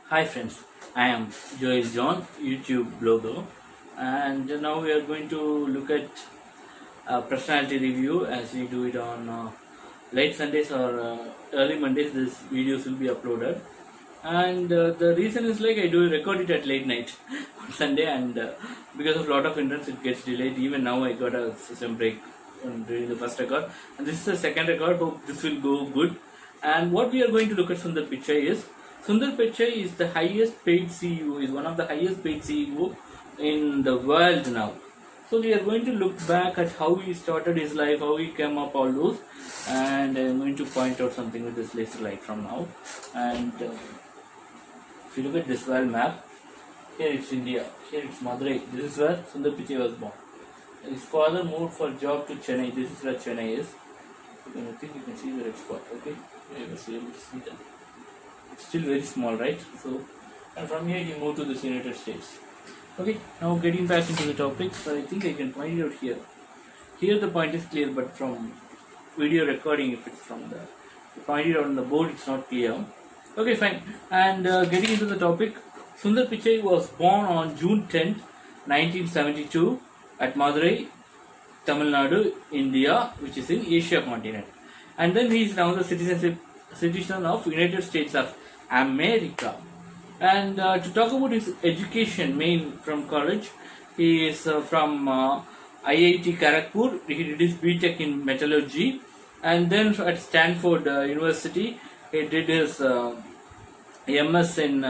Hi friends, I am Joel John, YouTube blogger, and now we are going to look at personality review as we do it on late Sundays or early Mondays. These videos will be uploaded, and the reason is like I do record it at late night on Sunday, and because of lot of interest, it gets delayed. Even now, I got a some break during the first record, and this is the second record. Hope this will go good. And what we are going to look at Sundar Pichai is Sundar Pichai is the highest paid CEO, is one of the highest paid CEO in the world now. So we are going to look back at how he started his life, how he came up, all those, and I'm going to point out something with this laser light from now. And if you look at this world map, here it's India, here it's Madurai. This is where Sundar Pichai was born. His father moved for job to Chennai. This is where Chennai is. I think you can see the red spot. Okay, you will see that. It's still very small, right? So, and from here you move to the United States. Okay, now getting back into the topic, so I think I can point it out here. Here the point is clear, but from video recording, if it's from the point it out on the board, it's not clear. Okay, fine. And getting into the topic, Sundar Pichai was born on June 10th, 1972 at Madurai, Tamil Nadu, India, which is in Asia continent. And then he is now the citizen of United States of America. And to talk about his education, main from college, he is from IIT Kharagpur. He did his BTech in metallurgy, and then at Stanford University, he did his MS in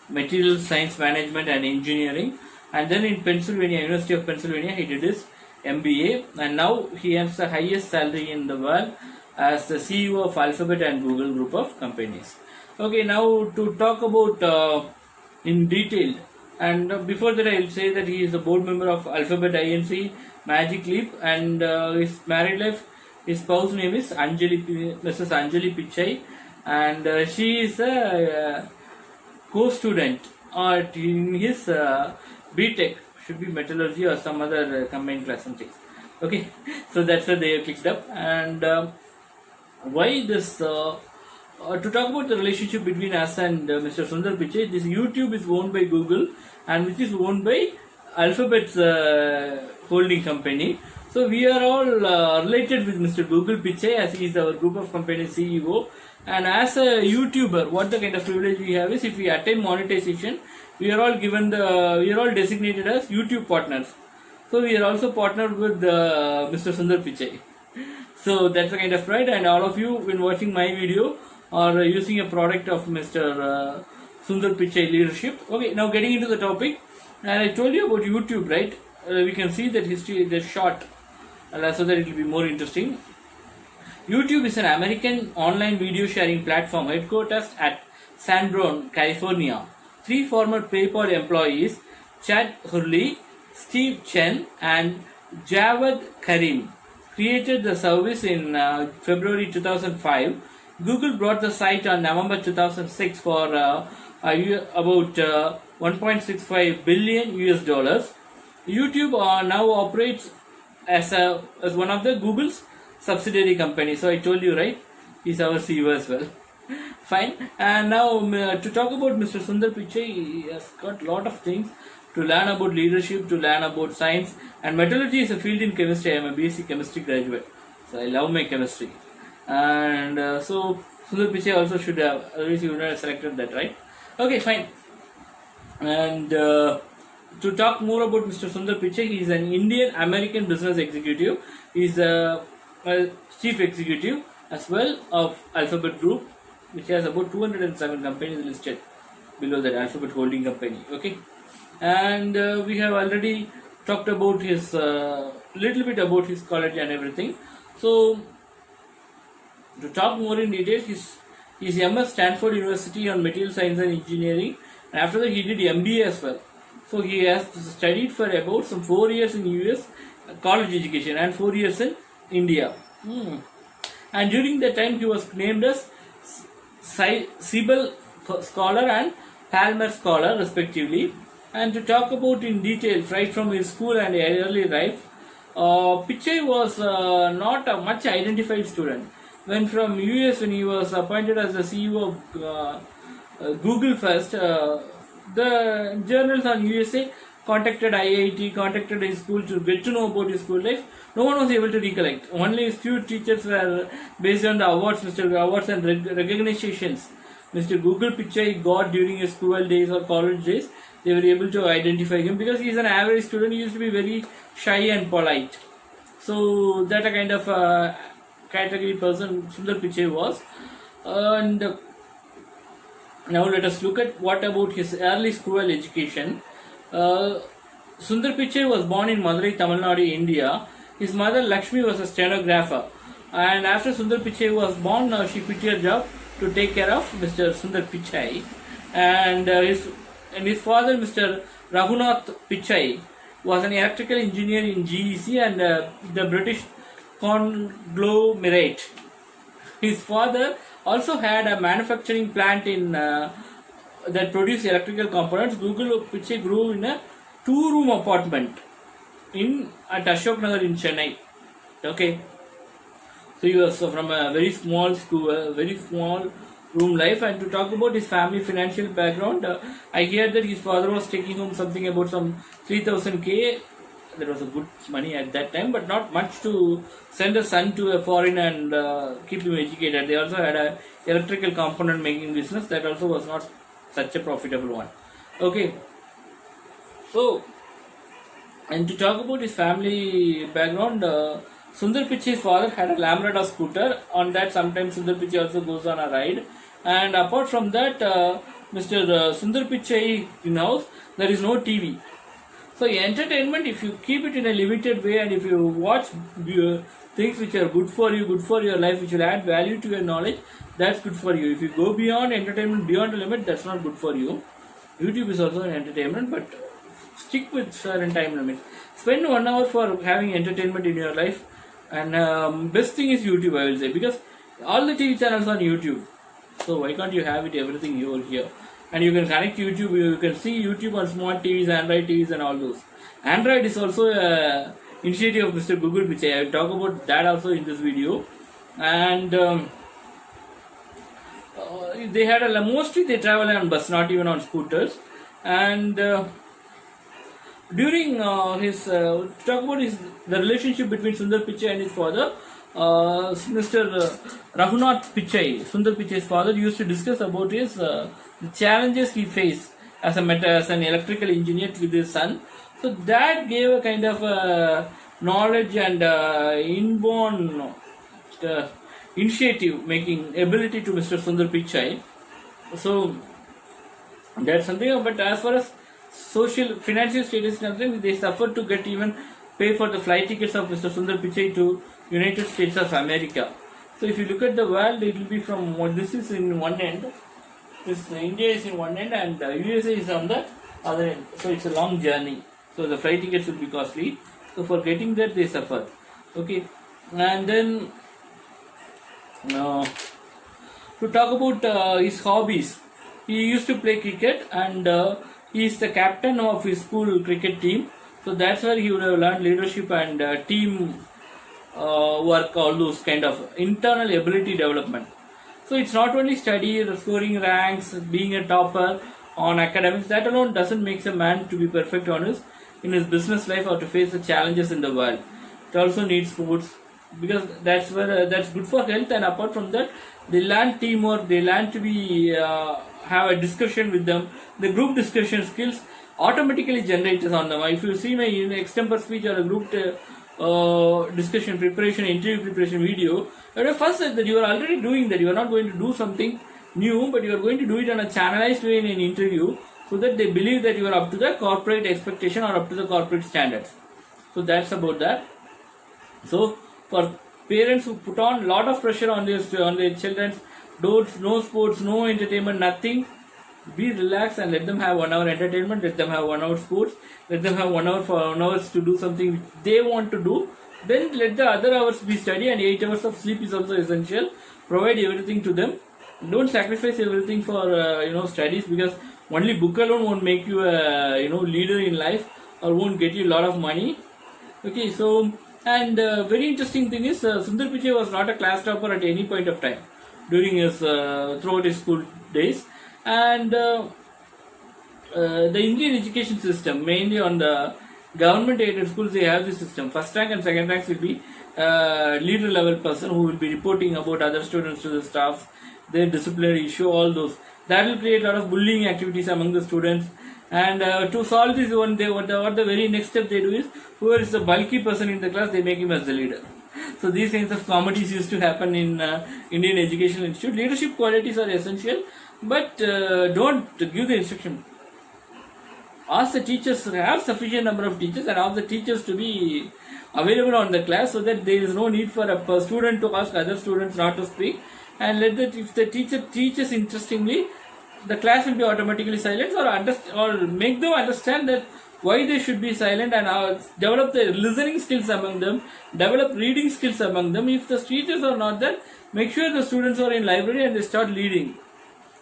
material science management and engineering. And then in Pennsylvania, University of Pennsylvania, he did his MBA, and now he has the highest salary in the world as the CEO of Alphabet and Google group of companies. Okay, now to talk about in detail, and before that I will say that he is a board member of Alphabet Inc, Magic Leap, and his married life, his spouse name is Mrs. Anjali Pichai, and she is a co-student in his BTech, should be metallurgy or some other combined class something. Okay, so that's why they have clicked up. And why this to talk about the relationship between us and Mr. Sundar Pichai, this YouTube is owned by Google, and which is owned by Alphabet's holding company. So we are all related with Mr. Google Pichai, as he is our group of company CEO. And as a YouTuber, what the kind of privilege we have is, if we attain monetization, we are all designated as YouTube partners. So we are also partnered with Mr. Sundar Pichai. So that's the kind of pride, and all of you, when watching my video, are using a product of Mr. Sundar Pichai leadership. Okay, now getting into the topic, and I told you about YouTube, right? We can see that history, the short, so that it will be more interesting. YouTube is an American online video sharing platform headquartered at San Bruno, California. 3 former PayPal employees, Chad Hurley, Steve Chen, and Jawed Karim, created the service in February 2005. Google bought the site on November 2006 for about 1.65 billion US dollars. YouTube now operates as one of the Google's subsidiary company. So I told you, right? He's our CEO as well. Fine. And now to talk about Mr. Sundar Pichai, he has got a lot of things to learn about leadership, to learn about science, and metallurgy is a field in chemistry. I am a BSc chemistry graduate, so I love my chemistry. And so Sundar Pichai also should have, otherwise you would have selected that, right? Okay, fine. And to talk more about Mr. Sundar Pichai, he is an Indian American business executive. He is a chief executive as well of Alphabet Group, which has about 207 companies listed below that Alphabet holding company. Okay, and we have already talked about his little bit about his college and everything. So to talk more in detail, his MS Stanford University on material science and engineering, and after that he did MBA as well. So he has studied for about some 4 years in US college education and 4 years in India. And during that time he was named as Siebel Scholar and Palmer Scholar respectively. And to talk about in detail, right from his school and early life, Pichai was not a much identified student. When from US, when he was appointed as the CEO of Google first. The journals on USA contacted IIT, contacted his school to get to know about his school life. No one was able to recollect. Only few teachers were, based on the awards, Awards and recognitions Mr. Google Pichai got during his school days or college days. They were able to identify him because he is an average student. He used to be very shy and polite. So that a kind of category person Sundar Pichai was. And now let us look at what about his early school education. Sundar Pichai was born in Madurai, Tamil Nadu, India. His mother Lakshmi was a stenographer. And after Sundar Pichai was born, she quit her job to take care of Mr. Sundar Pichai. And his father, Mr. Raghunath Pichai, was an electrical engineer in GEC and the British conglomerate. His father also had a manufacturing plant in that produced electrical components. Google Pichai grew in a 2-room apartment at Ashok Nagar in Chennai. Okay, so he was from a very small school, a very small room life. And to talk about his family financial background, I hear that his father was taking home something about some 3000k. That was a good money at that time, but not much to send a son to a foreign and keep him educated. They also had a electrical component making business that also was not such a profitable one. Okay, so, and to talk about his family background, Sundar Pichai's father had a Labrador scooter. On that, sometimes Sundar Pichai also goes on a ride. And apart from that, Mr. Sundar Pichai in house, there is no TV. So entertainment, if you keep it in a limited way and if you watch things which are good for you, good for your life, which will add value to your knowledge, that's good for you. If you go beyond entertainment, beyond the limit, that's not good for you. YouTube is also an entertainment, but stick with certain time limits. Spend 1 hour for having entertainment in your life, and best thing is YouTube, I will say, because all the TV channels on YouTube. So why can't you have it everything over here? And you can connect YouTube, you can see YouTube on smart TVs, Android TVs and all those. Android is also a initiative of Mr. Google Pichai. I will talk about that also in this video. And they had mostly they travel on bus, not even on scooters. And during his talk about the relationship between Sundar Pichai and his father, Mr. Raghunath Pichai, Sundar Pichai's father, used to discuss about his the challenges he faced as an electrical engineer with his son. So that gave a kind of knowledge and inborn initiative making ability to Mr. Sundar Pichai. So that's something. But as far as social financial status is concerned, they suffered to get even pay for the flight tickets of Mr. Sundar Pichai to United States of America. So if you look at the world, it will be from what this is in one end. This India is in one end and USA is on the other end. So it's a long journey. So the flight tickets will be costly. So for getting that, they suffer. Okay, and then to talk about his hobbies, he used to play cricket and he is the captain of his school cricket team. So that's where he would have learned leadership and team work, all those kind of internal ability development. So it's not only study, scoring ranks, being a topper on academics. That alone doesn't make a man to be perfect in his business life or to face the challenges in the world. It also needs sports because that's where that's good for health. And apart from that, they learn teamwork. They learn to be have a discussion with them. The group discussion skills automatically generates on them. If you see my extemporary speech or a group discussion preparation, interview preparation video, first said that you are already doing that. You are not going to do something new, but you are going to do it on a channelized way in an interview, so that they believe that you are up to the corporate expectation or up to the corporate standards. So that's about that. So for parents who put on a lot of pressure on their children, no sports, no entertainment, nothing. Be relaxed and let them have 1 hour entertainment, let them have 1 hour sports, let them have 1 hour for 1 hours to do something they want to do. Then let the other hours be study, and 8 hours of sleep is also essential. Provide everything to them. Don't sacrifice everything for studies, because only book alone won't make you a leader in life or won't get you a lot of money. Okay, so and very interesting thing is Sundar Pichai was not a class topper at any point of time during his throughout his school days. And the Indian education system, mainly on the government aided schools, they have this system. First rank and second ranks will be leader level person who will be reporting about other students to the staff, their disciplinary issue, all those. That will create a lot of bullying activities among the students. And to solve this one, what the very next step they do is, whoever is the bulky person in the class, they make him as the leader. So these kinds of comedies used to happen in Indian Educational Institute. Leadership qualities are essential, but don't give the instruction. Ask the teachers to have sufficient number of teachers, and ask the teachers to be available on the class, so that there is no need for a student to ask other students not to speak. And if the teacher teaches interestingly, the class will be automatically silent, or make them understand that why they should be silent, and develop the listening skills among them, develop reading skills among them. If the teachers are not there, make sure the students are in library and they start reading.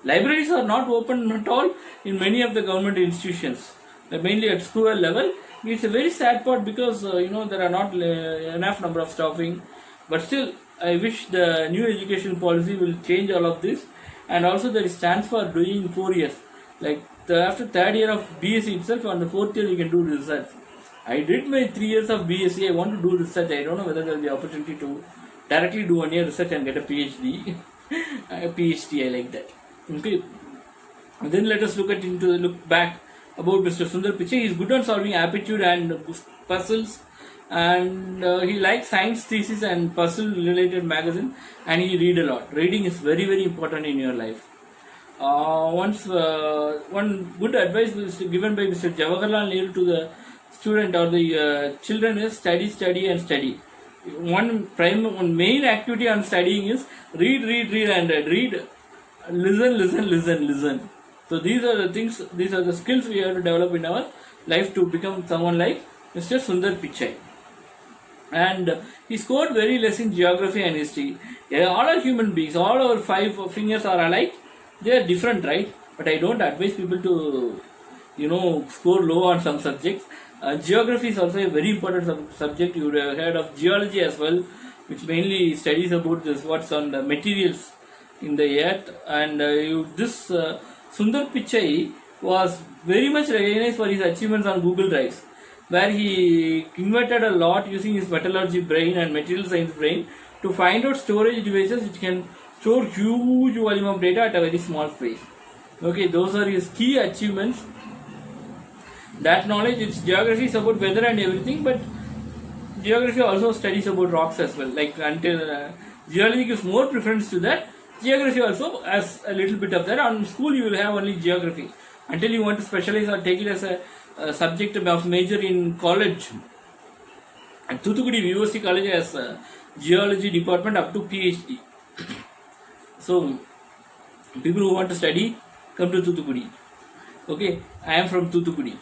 Libraries are not open at all in many of the government institutions, mainly at school level. It's a very sad part, because there are not enough number of staffing. But still, I wish the new education policy will change all of this. And also there is chance for doing 4 years. Like after third year of BSc itself, on the fourth year you can do research. I did my 3 years of BSc. I want to do research. I don't know whether there will be opportunity to directly do 1 year research and get a PhD. A PhD, I like that. Okay. And then let us look back about Mr. Sundar Pichai. He is good on solving aptitude and puzzles, and he likes science thesis and puzzle related magazine, and he read a lot. Reading is very, very important in your life. One good advice was given by Mr. Jawaharlal Nehru to the student or the children is study, study and study. One main activity on studying is read and read, listen. So these are the things, these are the skills we have to develop in our life to become someone like Mr. Sundar Pichai. And he scored very less in geography and history. All are human beings. All our 5 fingers are alike. They are different, right? But I don't advise people to, score low on some subjects. Geography is also a very important subject. You would have heard of geology as well, which mainly studies about what's on the materials in the earth. And Sundar Pichai was very much recognized for his achievements on Google Drives, where he invented a lot using his metallurgy brain and material science brain to find out storage devices which can store huge volume of data at a very small space. Okay, those are his key achievements. That knowledge, its geography is about weather and everything, but geography also studies about rocks as well. Like until geology gives more preference to that, geography also has a little bit of that. On school you will have only geography until you want to specialize or take it as a subject of major in college. And Thuthukudi VOC College has a geology department up to PhD. So people who want to study, come to Thuthukudi. Okay, I am from Thuthukudi.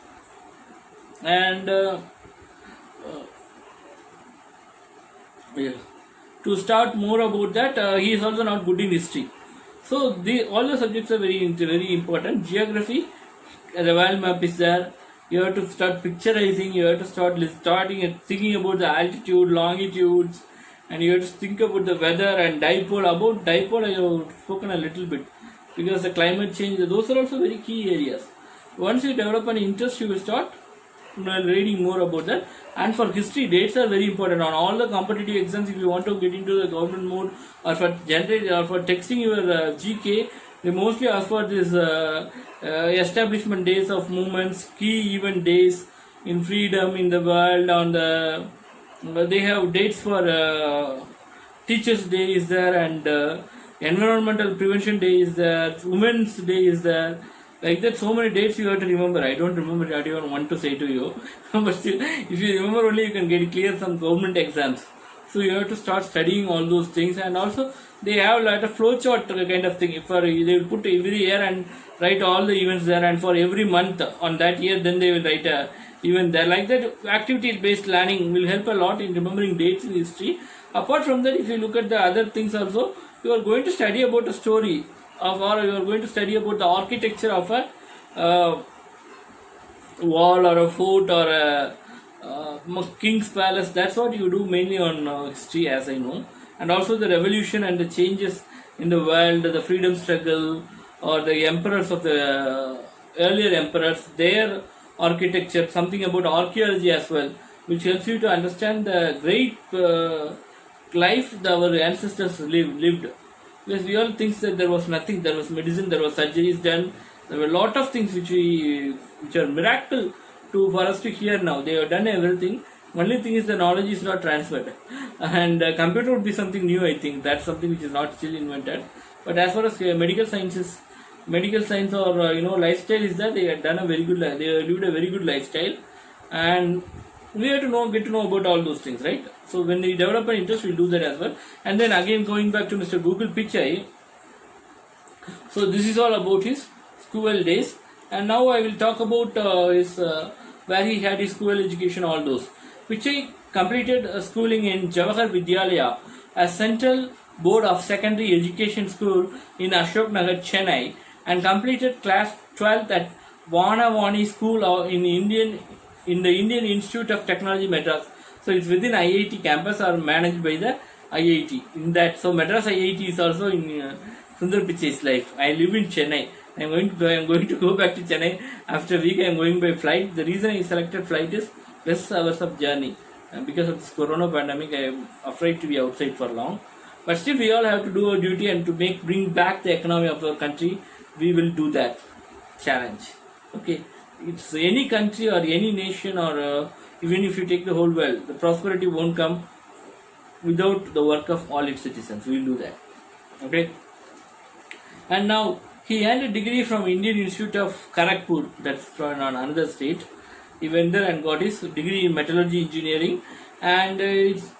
And to start more about that, he is also not good in history. So all the subjects are very important. Geography, the world map is there. You have to start picturizing. You have to start thinking about the altitude, longitudes, and you have to think about the weather and dipole. About dipole, I have spoken a little bit, because the climate change. Those are also very key areas. Once you develop an interest, you will start reading more about that. And for history, dates are very important. On all the competitive exams, if you want to get into the government mode, or for texting your GK, they mostly ask for this establishment days of movements, key event days in freedom in the world. They have dates for Teachers' Day is there, and Environmental Prevention Day is there, Women's Day is there. Like that, so many dates you have to remember. I don't remember that, even want to say to you. But still, if you remember only, you can get clear some government exams. So you have to start studying all those things. And also, they have like a flowchart kind of thing. They will put every year and write all the events there. And for every month on that year, then they will write a event there. Like that, activity-based learning will help a lot in remembering dates in history. Apart from that, if you look at the other things also, you are going to study about a story. Or you are going to study about the architecture of a wall or a fort or a king's palace. That's what you do mainly on history, as I know. And also the revolution and the changes in the world, the freedom struggle, or the emperors of the earlier emperors, their architecture, something about archaeology as well, which helps you to understand the great life that our ancestors lived. Because we all think that there was nothing, there was medicine, there was surgeries done, there were a lot of things which are miracle for us to hear now. They have done everything. Only thing is the knowledge is not transferred, and computer would be something new. I think that's something which is not still invented. But as far as medical science or lifestyle is that they have done a very good they have lived a very good lifestyle, and we have to get to know about all those things, right? So when we develop an interest, we'll do that as well. And then again, going back to Mr. Google Pichai, so this is all about his school days, and now I will talk about his where he had his school education, all those. Pichai completed schooling in Jawahar Vidyalaya, a central board of secondary education school in Ashok Nagar, Chennai, and completed class 12th at Vanavani School in the Indian Institute of Technology, Madras. So it's within IIT campus or managed by the IIT. In that, so Madras IIT is also in Sundar Pichai's life. I live in Chennai. I'm going to go back to Chennai after a week. I'm going by flight. The reason I selected flight is less hours of journey. And because of this corona pandemic, I am afraid to be outside for long. But still, we all have to do our duty, and to bring back the economy of our country, we will do that challenge. Okay, it's any country or any nation, or even if you take the whole world, the prosperity won't come without the work of all its citizens. We will do that. Okay, and now he earned a degree from Indian Institute of Kharagpur, that's from another state. He went there and got his degree in metallurgy engineering, and is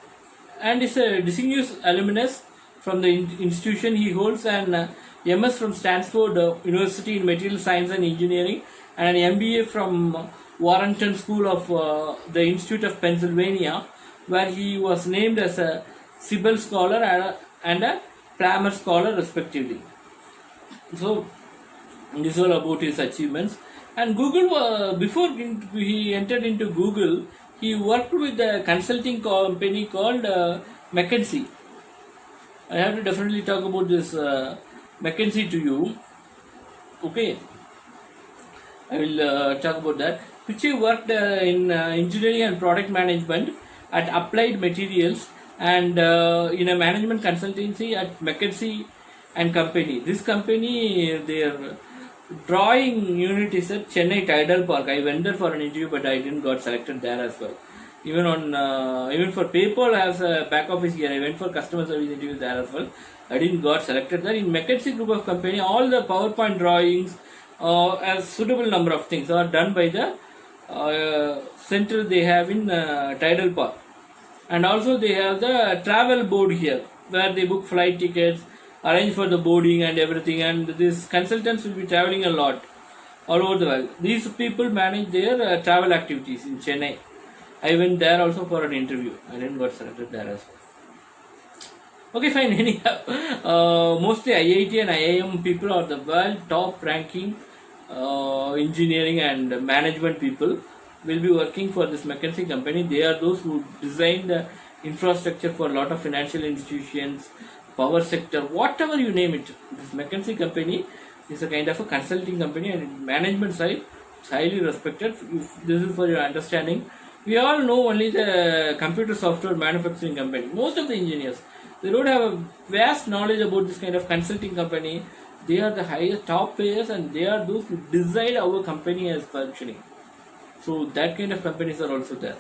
a distinguished alumnus from the institution. He holds an MS from Stanford University in Material Science and Engineering, and an MBA from Warrenton School of the Institute of Pennsylvania, where he was named as a Siebel Scholar and a Palmer Scholar respectively. So this is all about his achievements. And Google, before he entered into Google, he worked with a consulting company called McKinsey. I have to definitely talk about this McKinsey to you. Okay, I will talk about that. Pichai worked in engineering and product management at Applied Materials, and in a management consultancy at McKinsey and Company. This company, their drawing unit is at Chennai Tidal Park. I went there for an interview, but I didn't got selected there as well. Even for PayPal as a back office here, I went for customer service interview there as well. I didn't got selected there. In McKinsey group of company, all the PowerPoint drawings, as suitable number of things are done by the center they have in Tidal Park. And also they have the travel board here, where they book flight tickets, arrange for the boarding and everything, and these consultants will be traveling a lot all over the world. These people manage their travel activities in Chennai. I went there also for an interview. I didn't got selected there as well. Okay, fine. Anyhow, mostly IIT and IIM people are the world top ranking engineering and management people will be working for this McKinsey company. They are those who design the infrastructure for a lot of financial institutions, power sector, whatever you name it. This McKinsey company is a kind of a consulting company, and management side is highly respected. If this is for your understanding. We all know only the computer software manufacturing company. Most of the engineers, they don't have a vast knowledge about this kind of consulting company. They are the highest top players, and they are those who decide our company as functioning. So that kind of companies are also there.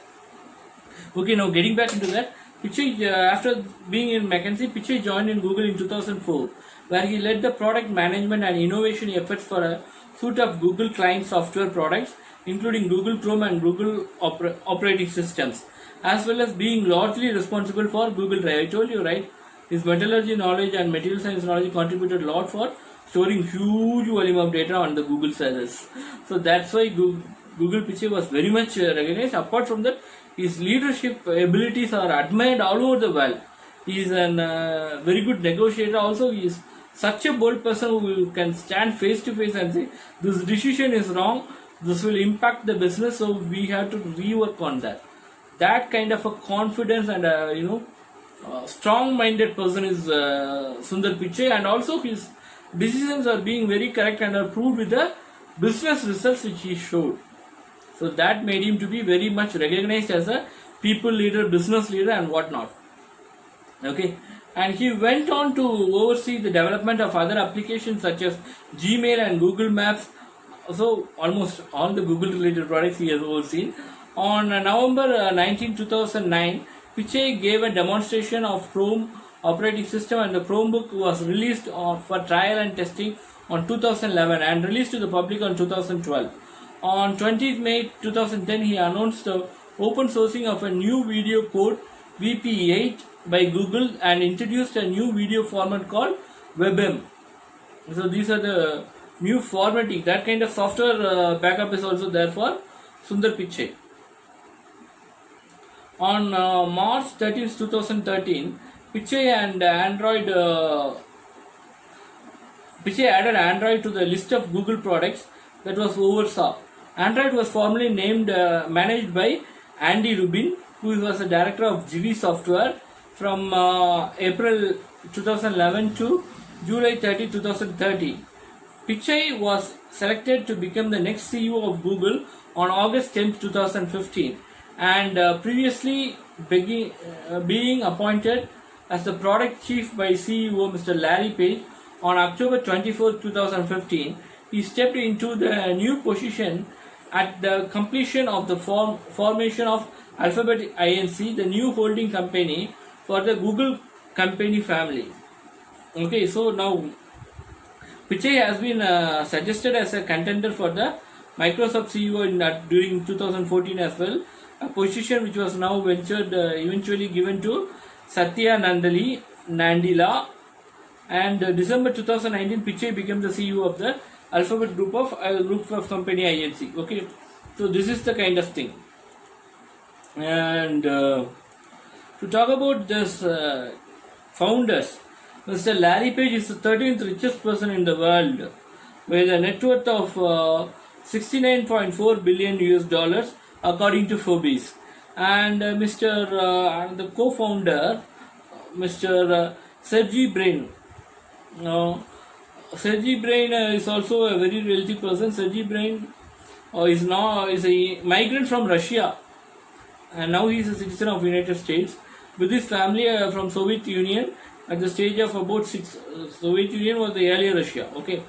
Okay, now getting back into that, Pichai, after being in McKinsey, Pichai joined in Google in 2004, where he led the product management and innovation efforts for a suite of Google client software products, including Google Chrome and Google operating systems, as well as being largely responsible for Google Drive. I told you, right? His metallurgy knowledge and material science knowledge contributed a lot for storing huge volume of data on the Google servers. So that's why Google Pichai was very much recognized. Apart from that, his leadership abilities are admired all over the world. He is a very good negotiator. Also, he is such a bold person who can stand face to face and say, this decision is wrong, this will impact the business, so we have to rework on that. That kind of a confidence and strong-minded person is Sundar Pichai, and also his decisions are being very correct and are proved with the business results which he showed. So that made him to be very much recognized as a people leader, business leader and whatnot. Okay, and he went on to oversee the development of other applications such as Gmail and Google Maps. So almost all the Google related products he has overseen. On November 19, 2009, Pichai gave a demonstration of Chrome operating system, and the Chromebook was released for trial and testing on 2011 and released to the public on 2012. On 20th May 2010, he announced the open sourcing of a new video code VP8 by Google and introduced a new video format called WebM. So these are the new formatting. That kind of software backup is also there for Sundar Pichai. On March 13, 2013, Pichai added Android to the list of Google products that was oversaw. Android was formerly managed by Andy Rubin, who was the director of GV Software from April 2011 to July 30, 2013. Pichai was selected to become the next CEO of Google on August 10, 2015, and previously being appointed as the product chief by CEO Mr. Larry Page on October 24, 2015. He stepped into the new position at the completion of the formation of Alphabet Inc., the new holding company for the Google company family. Okay, so now Pichai has been suggested as a contender for the Microsoft CEO during 2014 as well, a position which was now eventually given to Satya Nadella, and December 2019 Pichai became the CEO of the Alphabet group of company Inc. Okay, so this is the kind of thing. And to talk about this founders, Mr. Larry Page is the 13th richest person in the world with a net worth of $69.4 billion US according to Hobbies. And the co-founder, Mr. Sergey Brin. Sergey Brin is also a very wealthy person. Sergey Brin is a migrant from Russia, and now he is a citizen of United States with his family from Soviet Union at the stage of about 6. Soviet Union was the earlier Russia. Okay.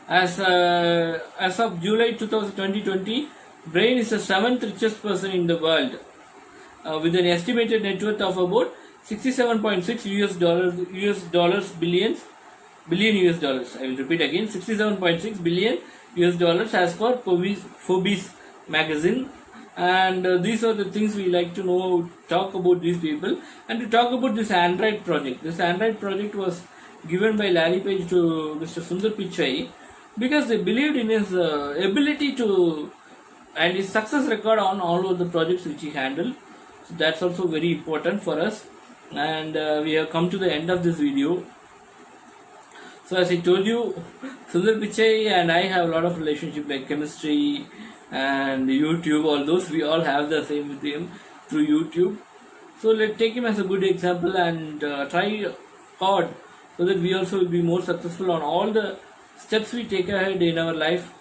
As of July 2020, Brain is the 7th richest person in the world with an estimated net worth of about 67.6 billion US dollars. I will repeat again, 67.6 billion US dollars as per Hobbies magazine. And these are the things we like to know, talk about these people, and to talk about this Android project. This Android project was given by Larry Page to Mr. Sundar Pichai because they believed in his ability to and his success record on all of the projects which he handled. So that's also very important for us. And we have come to the end of this video. So as I told you, Sundar Pichai and I have a lot of relationship like chemistry and YouTube, all those. We all have the same with him through YouTube. So let's take him as a good example and try hard so that we also will be more successful on all the steps we take ahead in our life.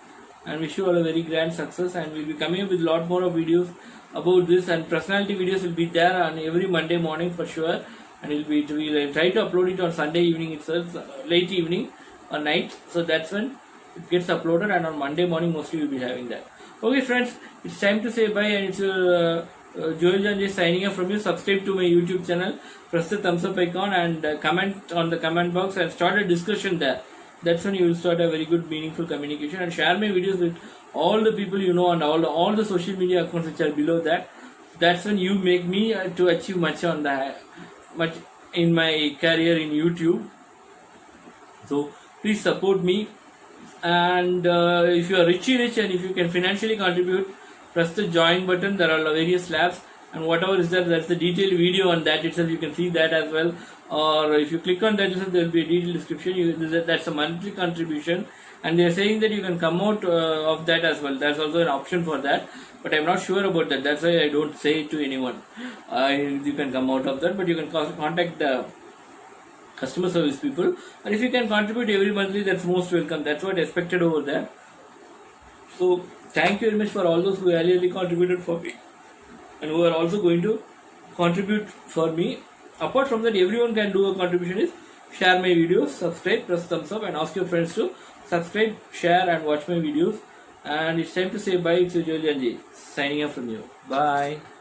And wish you all a very grand success, and we'll be coming up with a lot more of videos about this, and personality videos will be there on every Monday morning for sure, and we'll try to upload it on Sunday evening itself, late evening or night, so that's when it gets uploaded, and on Monday morning mostly we'll be having that. Okay friends, it's time to say bye, and it's Joel Janjay signing off from you. Subscribe to my YouTube channel, press the thumbs up icon, and comment on the comment box and start a discussion there. That's when you will start a very good meaningful communication, and share my videos with all the people you know and all the social media accounts which are below that. That's when you make me to achieve much in my career in YouTube. So please support me, and if you are rich and if you can financially contribute, press the join button. There are various labs, and whatever is there, that's the detailed video on that itself. You can see that as well. Or if you click on that, there will be a detailed description. That's a monthly contribution, and they are saying that you can come out of that as well. There's also an option for that, but I'm not sure about that. That's why I don't say it to anyone. You can come out of that, but you can contact the customer service people. And if you can contribute every monthly, that's most welcome. That's what expected over there. So thank you very much for all those who really contributed for me and who are also going to contribute for me. Apart from that, everyone can do a contribution is share my videos, subscribe, press thumbs up, and ask your friends to subscribe, share, and watch my videos. And it's time to say bye. It's your Joel Janji signing off from you. Bye.